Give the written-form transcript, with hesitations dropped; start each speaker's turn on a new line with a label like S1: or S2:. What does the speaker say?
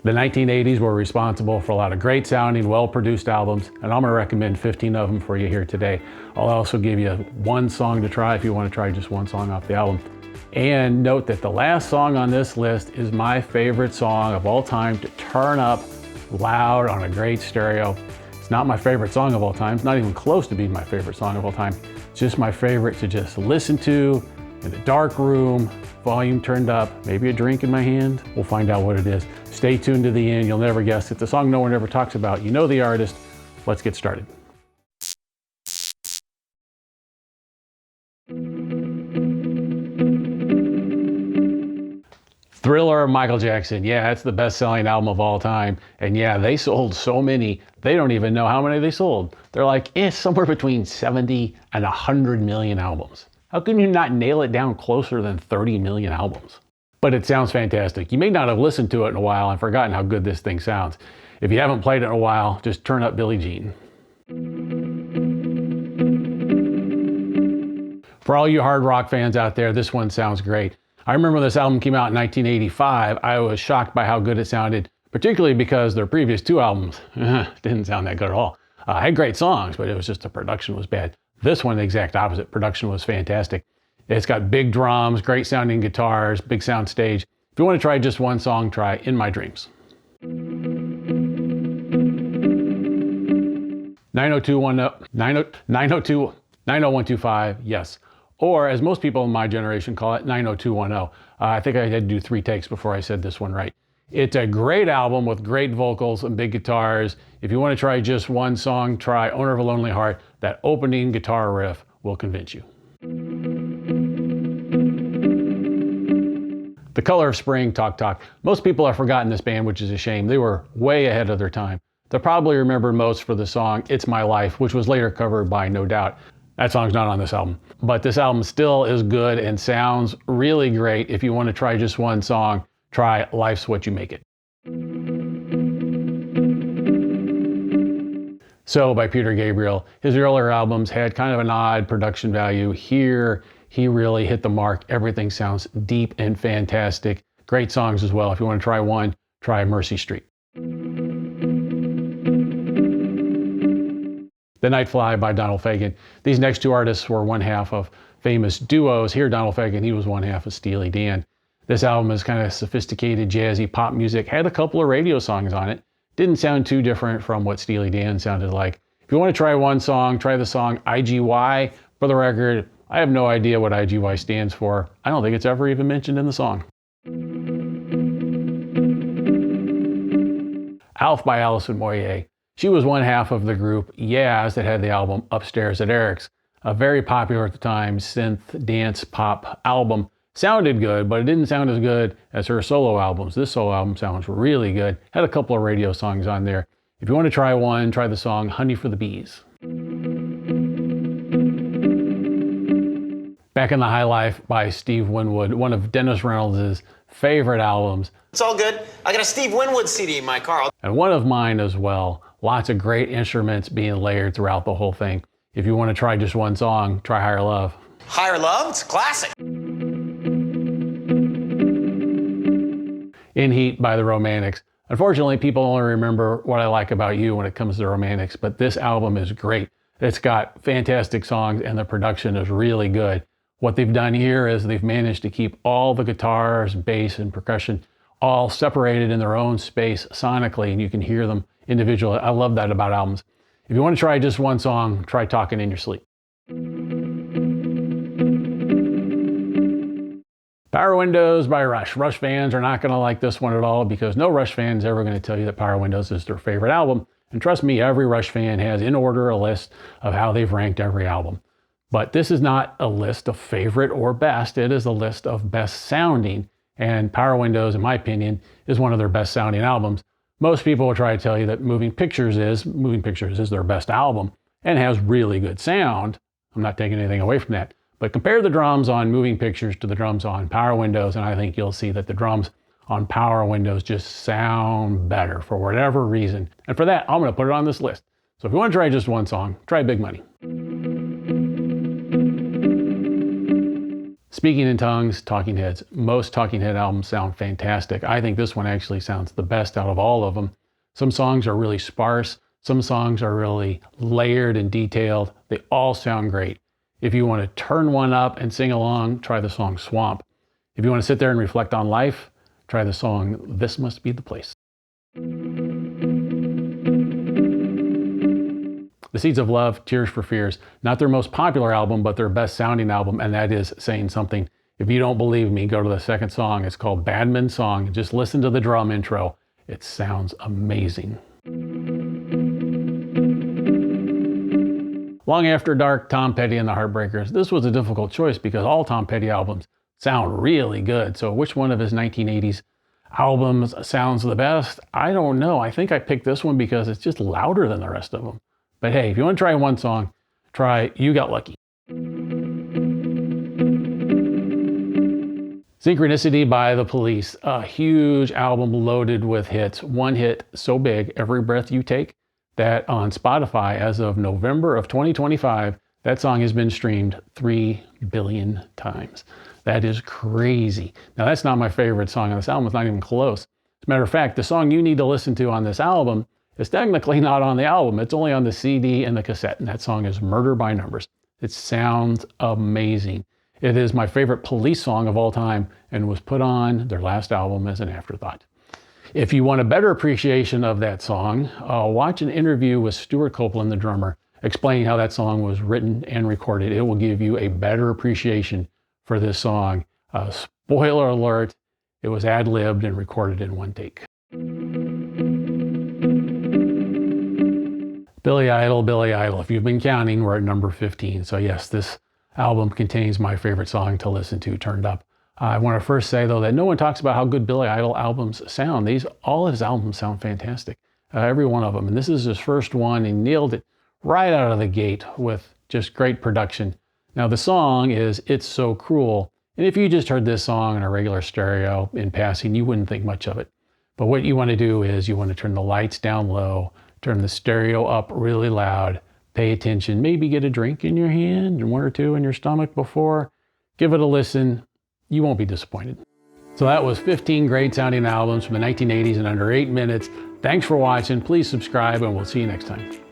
S1: The 1980s were responsible for a lot of great sounding, well-produced albums, and I'm going to recommend 15 of them for you here today. I'll also give you one song to try if you want to try just one song off the album. And note that the last song on this list is my favorite song of all time to turn up loud on a great stereo. It's not my favorite song of all time. It's not even close to being my favorite song of all time. It's just my favorite to just listen to in a dark room, volume turned up, maybe a drink in my hand. We'll find out what it is. Stay tuned to the end. You'll never guess it. The song no one ever talks about. You know the artist. Let's get started. Thriller, Michael Jackson. Yeah, it's the best-selling album of all time. And yeah, they sold so many, they don't even know how many they sold. They're like, somewhere between 70 and 100 million albums. How can you not nail it down closer than 30 million albums? But it sounds fantastic. You may not have listened to it in a while and forgotten how good this thing sounds. If you haven't played it in a while, just turn up Billie Jean. For all you hard rock fans out there, this one sounds great. I remember this album came out in 1985. I was shocked by how good it sounded, particularly because their previous two albums didn't sound that good at all. Had great songs, but it was just the production was bad. This one, the exact opposite. Production was fantastic. It's got big drums, great sounding guitars, big sound stage. If you want to try just one song, try In My Dreams. 90210, yes. Or as most people in my generation call it, 90210. I think I had to do 3 takes before I said this one right. It's a great album with great vocals and big guitars. If you want to try just one song, try Owner of a Lonely Heart. That opening guitar riff will convince you. The Color of Spring, Talk Talk. Most people have forgotten this band, which is a shame. They were way ahead of their time. They're probably remembered most for the song It's My Life, which was later covered by No Doubt. That song's not on this album. But this album still is good and sounds really great. If you want to try just one song, try Life's What You Make It. So by Peter Gabriel. His earlier albums had kind of an odd production value. Here, he really hit the mark. Everything sounds deep and fantastic. Great songs as well. If you want to try one, try Mercy Street. The Night Fly by Donald Fagen. These next two artists were one half of famous duos. Here, Donald Fagen, he was one half of Steely Dan. This album is kind of sophisticated, jazzy pop music. Had a couple of radio songs on it. Didn't sound too different from what Steely Dan sounded like. If you want to try one song, try the song IGY. For the record, I have no idea what IGY stands for. I don't think it's ever even mentioned in the song. Alf by Alison Moyet. She was one half of the group Yaz that had the album Upstairs at Eric's. A very popular at the time synth dance pop album. Sounded good, but it didn't sound as good as her solo albums. This solo album sounds really good. Had a couple of radio songs on there. If you want to try one, try the song Honey for the Bees. Back in the High Life by Steve Winwood, one of Dennis Reynolds' favorite albums.
S2: It's all good. I got a Steve Winwood CD in my car.
S1: And one of mine as well. Lots of great instruments being layered throughout the whole thing. If you want to try just one song, try Higher Love.
S2: Higher Love? It's a classic.
S1: In Heat by the Romantics. Unfortunately, people only remember What I Like About You when it comes to the Romantics, but this album is great. It's got fantastic songs and the production is really good. What they've done here is they've managed to keep all the guitars, bass, and percussion all separated in their own space sonically, and you can hear them individually. I love that about albums. If you want to try just one song, try Talking in Your Sleep. Power Windows by Rush. Rush fans are not going to like this one at all because no Rush fan is ever going to tell you that Power Windows is their favorite album. And trust me, every Rush fan has in order a list of how they've ranked every album. But this is not a list of favorite or best. It is a list of best sounding. And Power Windows, in my opinion, is one of their best sounding albums. Most people will try to tell you that Moving Pictures is their best album and has really good sound. I'm not taking anything away from that. But compare the drums on Moving Pictures to the drums on Power Windows, and I think you'll see that the drums on Power Windows just sound better for whatever reason. And for that, I'm going to put it on this list. So if you want to try just one song, try Big Money. Speaking in tongues, Talking Heads. Most Talking Head albums sound fantastic. I think this one actually sounds the best out of all of them. Some songs are really sparse. Some songs are really layered and detailed. They all sound great. If you want to turn one up and sing along, try the song Swamp. If you want to sit there and reflect on life, try the song This Must Be the Place. The Seeds of Love, Tears for Fears. Not their most popular album, but their best sounding album, and that is saying something. If you don't believe me, go to the second song. It's called Badman's Song. Just listen to the drum intro. It sounds amazing. Long After Dark, Tom Petty and the Heartbreakers. This was a difficult choice because all Tom Petty albums sound really good. So which one of his 1980s albums sounds the best? I don't know. I think I picked this one because it's just louder than the rest of them. But hey, if you want to try one song, try You Got Lucky. Synchronicity by The Police, a huge album loaded with hits. One hit so big, Every Breath You Take, that on Spotify as of November of 2025, that song has been streamed 3 billion times. That is crazy. Now that's not my favorite song on this album. It's not even close. As a matter of fact, the song you need to listen to on this album is technically not on the album. It's only on the CD and the cassette, and that song is Murder by Numbers. It sounds amazing. It is my favorite Police song of all time and was put on their last album as an afterthought. If you want a better appreciation of that song, watch an interview with Stewart Copeland, the drummer, explaining how that song was written and recorded. It will give you a better appreciation for this song. Spoiler alert, it was ad-libbed and recorded in one take. Billy Idol, Billy Idol. If you've been counting, we're at number 15. So yes, this album contains my favorite song to listen to, Turned Up. I want to first say, though, that no one talks about how good Billy Idol albums sound. All of his albums sound fantastic, every one of them. And this is his first one. He nailed it right out of the gate with just great production. Now, the song is It's So Cruel. And if you just heard this song in a regular stereo in passing, you wouldn't think much of it. But what you want to do is you want to turn the lights down low, turn the stereo up really loud, pay attention, maybe get a drink in your hand and one or two in your stomach before. Give it a listen. You won't be disappointed. So that was 15 great sounding albums from the 1980s in under 8 minutes. Thanks for watching. Please subscribe and we'll see you next time.